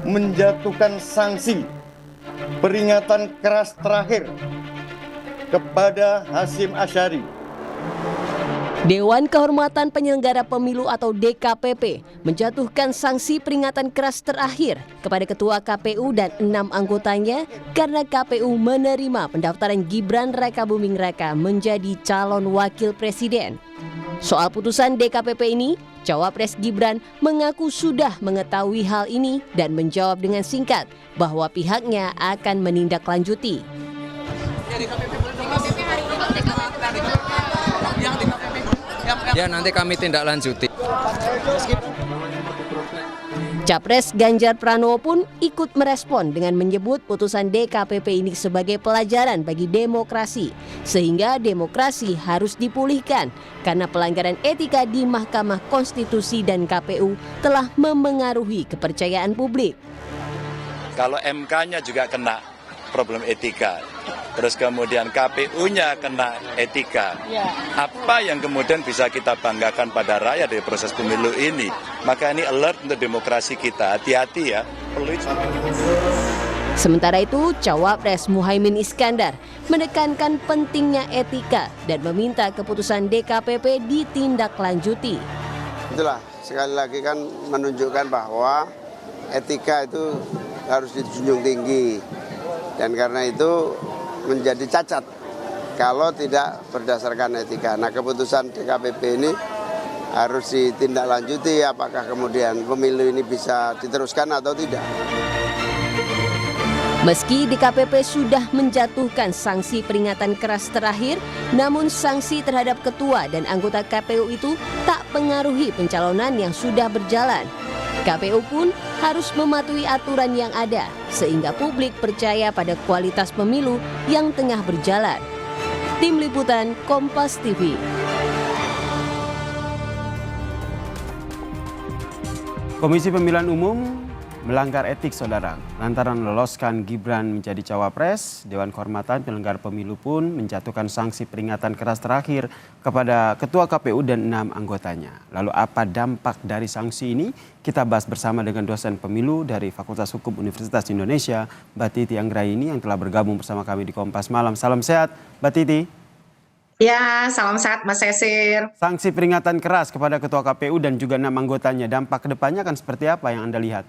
menjatuhkan sanksi peringatan keras terakhir kepada Hasyim Asyari. Dewan Kehormatan Penyelenggara Pemilu atau DKPP menjatuhkan sanksi peringatan keras terakhir kepada Ketua KPU dan 6 anggotanya karena KPU menerima pendaftaran Gibran Rakabuming Raka menjadi calon wakil presiden. Soal putusan DKPP ini, Cawapres Gibran mengaku sudah mengetahui hal ini dan menjawab dengan singkat bahwa pihaknya akan menindaklanjuti. Ya, nanti kami tindak lanjuti. Capres Ganjar Pranowo pun ikut merespon dengan menyebut putusan DKPP ini sebagai pelajaran bagi demokrasi, sehingga demokrasi harus dipulihkan karena pelanggaran etika di Mahkamah Konstitusi dan KPU telah memengaruhi kepercayaan publik. Kalau MK-nya juga kena problem etika, terus kemudian KPU-nya kena etika. Apa yang kemudian bisa kita banggakan pada rakyat dari proses pemilu ini? Maka ini alert untuk demokrasi kita, hati-hati ya. Sementara itu, Cawapres Muhaimin Iskandar menekankan pentingnya etika dan meminta keputusan DKPP ditindaklanjuti. Itulah, sekali lagi kan menunjukkan bahwa etika itu harus dijunjung tinggi. Dan karena itu menjadi cacat kalau tidak berdasarkan etika. Nah, keputusan DKPP ini harus ditindaklanjuti, apakah kemudian pemilu ini bisa diteruskan atau tidak. Meski DKPP sudah menjatuhkan sanksi peringatan keras terakhir, namun sanksi terhadap ketua dan anggota KPU itu tak pengaruhi pencalonan yang sudah berjalan. KPU pun harus mematuhi aturan yang ada, sehingga publik percaya pada kualitas pemilu yang tengah berjalan. Tim Liputan Kompas TV. Komisi Pemilihan Umum melanggar etik saudara lantaran meloloskan Gibran menjadi cawapres. Dewan Kehormatan Penyelenggara Pemilu pun menjatuhkan sanksi peringatan keras terakhir kepada Ketua KPU dan 6 anggotanya. Lalu apa dampak dari sanksi ini? Kita bahas bersama dengan dosen pemilu dari Fakultas Hukum Universitas Indonesia, Mbak Titi Anggraini yang telah bergabung bersama kami di Kompas Malam. Salam sehat, Mbak Titi. Ya, salam sehat Mas Esir. Sanksi peringatan keras kepada Ketua KPU dan juga 6 anggotanya, dampak kedepannya akan seperti apa yang Anda lihat?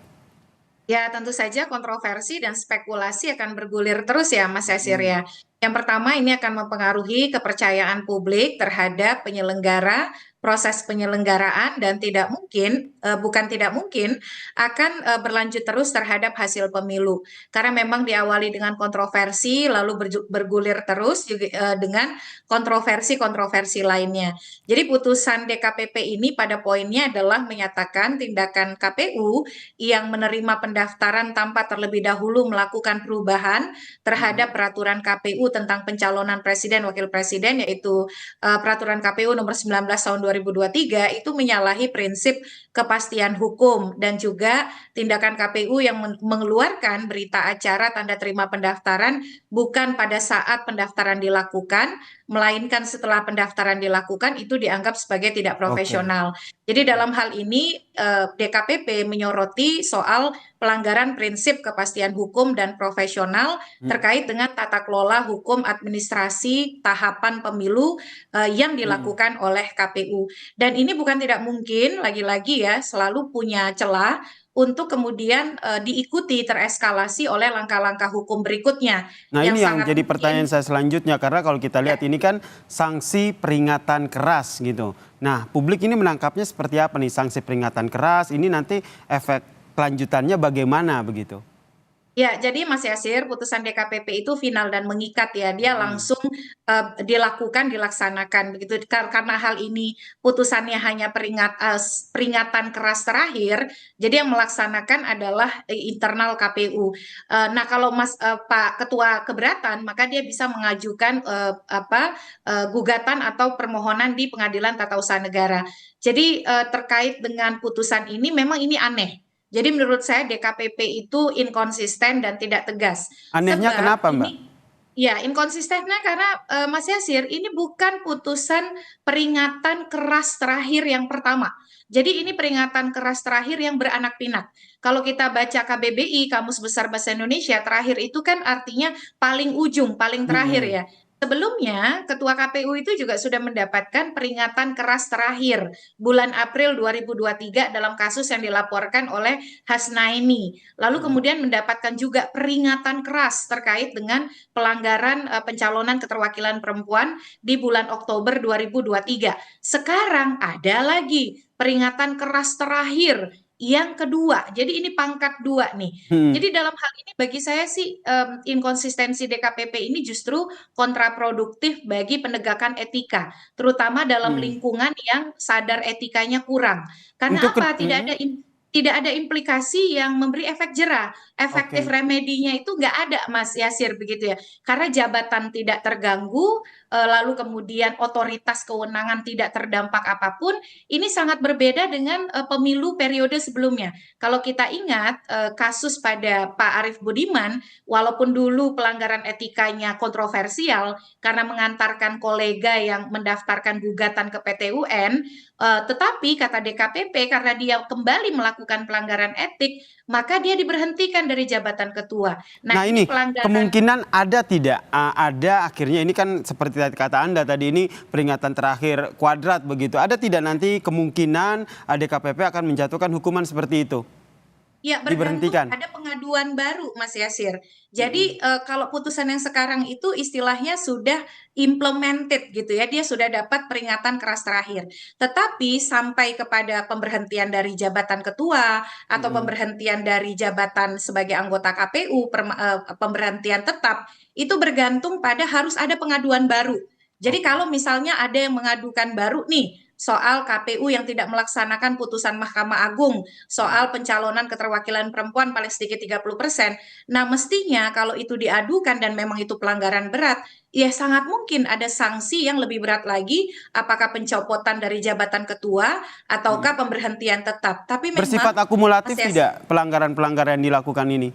Ya, tentu saja kontroversi dan spekulasi akan bergulir terus ya Mas Esir ya. Yang pertama, ini akan mempengaruhi kepercayaan publik terhadap penyelenggara, proses penyelenggaraan, dan tidak mungkin, bukan tidak mungkin, akan berlanjut terus terhadap hasil pemilu. Karena memang diawali dengan kontroversi, lalu bergulir terus juga, dengan kontroversi-kontroversi lainnya. Jadi putusan DKPP ini pada poinnya adalah menyatakan tindakan KPU yang menerima pendaftaran tanpa terlebih dahulu melakukan perubahan terhadap peraturan KPU tentang pencalonan presiden wakil presiden, yaitu peraturan KPU nomor 19 tahun 2023, itu menyalahi prinsip kepastian hukum, dan juga tindakan KPU yang mengeluarkan berita acara tanda terima pendaftaran bukan pada saat pendaftaran dilakukan, melainkan setelah pendaftaran dilakukan, itu dianggap sebagai tidak profesional. Jadi dalam hal ini DKPP menyoroti soal pelanggaran prinsip kepastian hukum dan profesional terkait dengan tata kelola hukum administrasi tahapan pemilu yang dilakukan oleh KPU. Dan ini bukan tidak mungkin, lagi-lagi ya, selalu punya celah untuk kemudian diikuti tereskalasi oleh langkah-langkah hukum berikutnya. Nah, ini yang jadi pertanyaan saya selanjutnya, karena kalau kita lihat ini kan sanksi peringatan keras gitu. Nah, publik ini menangkapnya seperti apa nih sanksi peringatan keras? Ini nanti efek kelanjutannya bagaimana begitu? Ya, jadi Mas Yasir, putusan DKPP itu final dan mengikat ya. Dia langsung dilaksanakan begitu. Karena hal ini putusannya hanya peringatan keras terakhir, jadi yang melaksanakan adalah internal KPU. Nah, kalau Pak Ketua keberatan, maka dia bisa mengajukan gugatan atau permohonan di Pengadilan Tata Usaha Negara. Jadi terkait dengan putusan ini, memang ini aneh. Jadi menurut saya DKPP itu inkonsisten dan tidak tegas. Anehnya kenapa, Mbak? Ya, inkonsistennya karena Mas Yasir, ini bukan putusan peringatan keras terakhir yang pertama. Jadi ini peringatan keras terakhir yang beranak pinak. Kalau kita baca KBBI, Kamus Besar Bahasa Indonesia, terakhir itu kan artinya paling ujung, paling terakhir Mm-mm. ya. Sebelumnya, Ketua KPU itu juga sudah mendapatkan peringatan keras terakhir bulan April 2023 dalam kasus yang dilaporkan oleh Hasnaini. Lalu kemudian mendapatkan juga peringatan keras terkait dengan pelanggaran pencalonan keterwakilan perempuan di bulan Oktober 2023. Sekarang ada lagi peringatan keras terakhir yang kedua. Jadi ini pangkat 2 nih. Mm-mm. Jadi dalam hal ini bagi saya sih inkonsistensi DKPP ini justru kontraproduktif bagi penegakan etika, terutama dalam Mm. lingkungan yang sadar etikanya kurang. Karena Untuk apa? Tidak ada implikasi yang memberi efek jera. Efektif Oke. remedinya itu nggak ada, Mas Yasir, begitu ya. Karena jabatan tidak terganggu, lalu kemudian otoritas kewenangan tidak terdampak apapun, ini sangat berbeda dengan pemilu periode sebelumnya. Kalau kita ingat kasus pada Pak Arief Budiman, walaupun dulu pelanggaran etikanya kontroversial karena mengantarkan kolega yang mendaftarkan gugatan ke PT UN, tetapi kata DKPP karena dia kembali melakukan pelanggaran etik, maka dia diberhentikan dari jabatan ketua. Nah, Nah ini ini pelanggaran. kemungkinan ada tidak? Ada akhirnya ini kan seperti kata Anda tadi ini peringatan terakhir kuadrat begitu. Ada tidak nanti kemungkinan DKPP akan menjatuhkan hukuman seperti itu? Ya, bergantung Diberhentikan? ada pengaduan baru, Mas Yasir. Jadi, kalau putusan yang sekarang itu istilahnya sudah implemented gitu ya, dia sudah dapat peringatan keras terakhir. Tetapi sampai kepada pemberhentian dari jabatan ketua atau Mm-mm. pemberhentian dari jabatan sebagai anggota KPU, pemberhentian tetap, itu bergantung pada harus ada pengaduan baru. Jadi Oke. kalau misalnya ada yang mengadukan baru nih soal KPU yang tidak melaksanakan putusan Mahkamah Agung soal pencalonan keterwakilan perempuan paling sedikit 30%. Nah, mestinya kalau itu diadukan dan memang itu pelanggaran berat, ya sangat mungkin ada sanksi yang lebih berat lagi, apakah pencopotan dari jabatan ketua ataukah pemberhentian tetap. Tapi Bersifat memang, akumulatif Mas Yasir, tidak pelanggaran-pelanggaran yang dilakukan ini?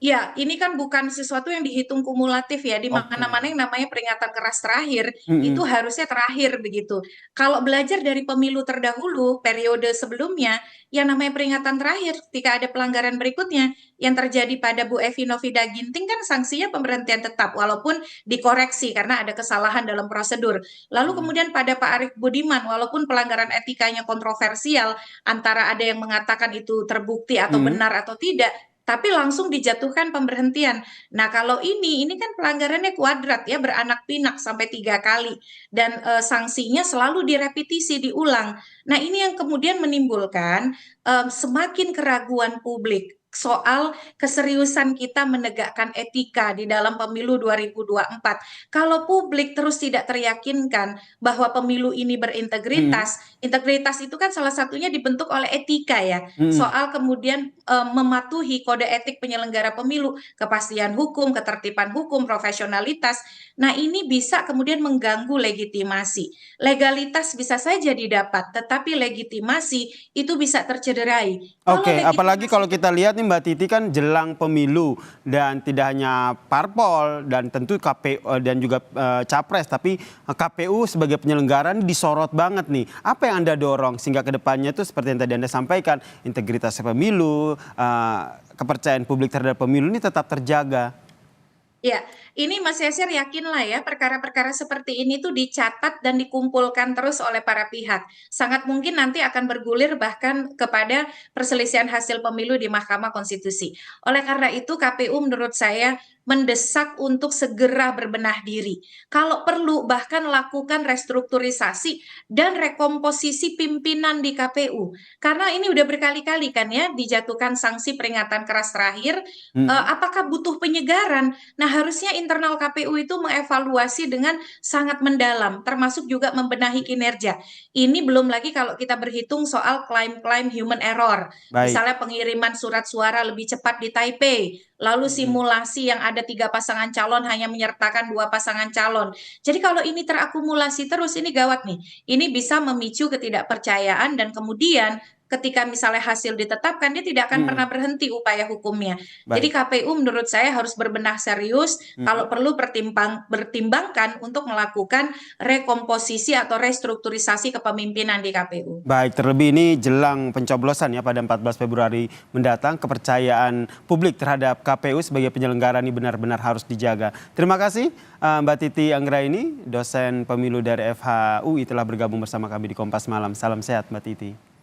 ya, ini kan bukan sesuatu yang dihitung kumulatif ya. Di Oke. mana-mana yang namanya peringatan keras terakhir, itu Mm-mm. harusnya terakhir begitu. Kalau belajar dari pemilu terdahulu, periode sebelumnya, yang namanya peringatan terakhir, ketika ada pelanggaran berikutnya, yang terjadi pada Bu Evi Novida Ginting kan sanksinya pemberhentian tetap, walaupun dikoreksi karena ada kesalahan dalam prosedur. Lalu kemudian pada Pak Arief Budiman, walaupun pelanggaran etikanya kontroversial, antara ada yang mengatakan itu terbukti atau Mm. benar atau tidak, tapi langsung dijatuhkan pemberhentian. Nah, kalau ini kan pelanggarannya kuadrat ya, beranak pinak sampai 3 kali. Dan sanksinya selalu direpetisi, diulang. Nah, ini yang kemudian menimbulkan semakin keraguan publik soal keseriusan kita menegakkan etika di dalam pemilu 2024. Kalau publik terus tidak teryakinkan bahwa pemilu ini Mm. berintegritas, integritas itu kan salah satunya dibentuk oleh etika ya, Mm. soal kemudian mematuhi kode etik penyelenggara pemilu, kepastian hukum, ketertiban hukum, profesionalitas. Nah, ini bisa kemudian mengganggu legitimasi. Legalitas bisa saja didapat, tetapi legitimasi itu bisa tercederai. Kalau Oke, apalagi legitimasi kalau kita lihat nih Mbak Titi kan jelang pemilu dan tidak hanya parpol dan tentu KPU dan juga capres, tapi KPU sebagai penyelenggara ini disorot banget nih. Apa yang Anda dorong sehingga kedepannya itu seperti yang tadi Anda sampaikan, integritas pemilu, kepercayaan publik terhadap pemilu ini tetap terjaga. Ya, ini Mas Yasir yakinlah ya perkara-perkara seperti ini tuh dicatat dan dikumpulkan terus oleh para pihak. Sangat mungkin nanti akan bergulir bahkan kepada perselisihan hasil pemilu di Mahkamah Konstitusi. Oleh karena itu KPU menurut saya mendesak untuk segera berbenah diri. Kalau perlu bahkan lakukan restrukturisasi dan rekomposisi pimpinan di KPU. Karena ini udah berkali-kali kan ya dijatuhkan sanksi peringatan keras terakhir. Mm. Apakah butuh penyegaran? Nah, harusnya internal KPU itu mengevaluasi dengan sangat mendalam, termasuk juga membenahi kinerja. Ini belum lagi kalau kita berhitung soal klaim-klaim human error. Baik. Misalnya pengiriman surat suara lebih cepat di Taipei, lalu simulasi yang ada 3 pasangan calon hanya menyertakan 2 pasangan calon. Jadi kalau ini terakumulasi terus, ini gawat nih. Ini bisa memicu ketidakpercayaan dan kemudian ketika misalnya hasil ditetapkan, dia tidak akan pernah berhenti upaya hukumnya. Jadi KPU menurut saya harus berbenah serius, kalau perlu pertimbangkan untuk melakukan rekomposisi atau restrukturisasi kepemimpinan di KPU. Baik, terlebih ini jelang pencoblosan ya pada 14 Februari mendatang, kepercayaan publik terhadap KPU sebagai penyelenggara ini benar-benar harus dijaga. Terima kasih Mbak Titi Anggraini, dosen pemilu dari FH UI telah bergabung bersama kami di Kompas Malam. Salam sehat Mbak Titi.